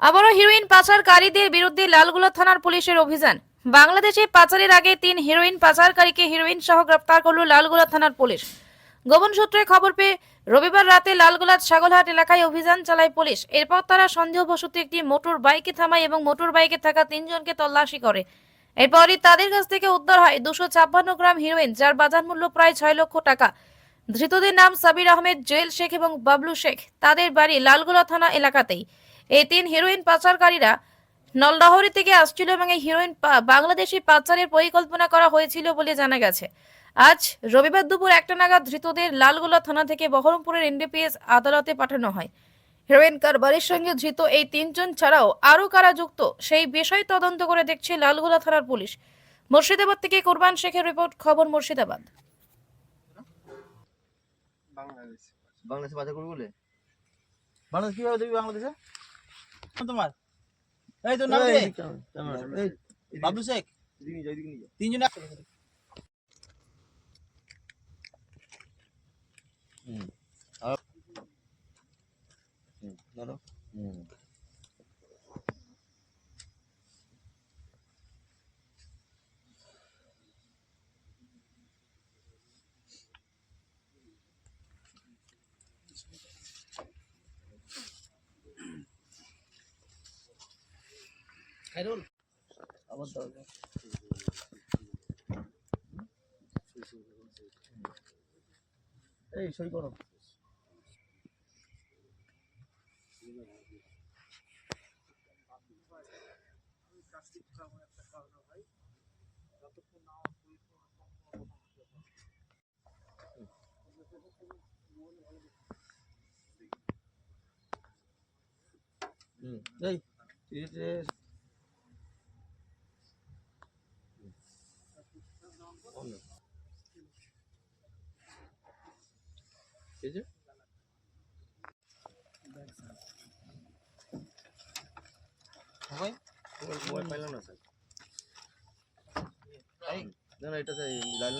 আবারও হিরোইন পাচারকারীদের বিরুদ্ধে লালগোলা থানার পুলিশের অভিযান। বাংলাদেশে পাচারের আগে 3 হিরোইন পাচারকারীকে হিরোইন সহ গ্রেপ্তার করল লালগোলা থানার পুলিশ। গোপন সূত্রে খবর পেয়ে রবিবার রাতে লালগোলার ছাগলহাট এলাকায় অভিযান চালায় পুলিশ। এরপর তারা সন্দেহবশত একটি মোটর বাইকে থামায় এবং মোটর বাইকে থাকা 3 জনকে তল্লাশি করে। এরপরই তাদের কাছ থেকে উদ্ধার হয় 256 গ্রাম হিরোইন, যার বাজার মূল্য প্রায় 6 লক্ষ টাকা। ধৃতদের নাম সাবির আহমেদ, জুয়েল শেখ এবং বাবলু শেখ। তাদের বাড়ি লালগোলা থানা এলাকাতেই। এই 3 হিরোইন পাচারকারীরা নলডাহরি থেকে আসছিল এবং এই হিরোইন বাংলাদেশি পাচারের পরিকল্পনা করা হয়েছিল বলে জানা গেছে। আজ রবিবার দুপুর 1টা নাগাদ ধৃতদের লালগোলা থানা থেকে বহরমপুরের এনডিপিএস আদালতে পাঠানো হয়। হিরোইন কারবারের সঙ্গে ধৃত এই 3 জন ছাড়াও আরও কারা যুক্ত সেই বিষয় তদন্ত করে দেখছে লালগোলা থানার পুলিশ। মুর্শিদাবাদ থেকে কুরবান শেখের রিপোর্ট, খবর মুর্শিদাবাদ। বাংলাদেশে বাজার করবে বলে বাংলাদেশ কিভাবে দেবে বাংলাদেশে তোমার এই তো নাম রে বাবলু শেখ তিনজন ধরো খাইরুল আবার দাও এই সই করো এই এই যে সবাই মোবাইল পাইলাম না স্যার না না এটা লাইন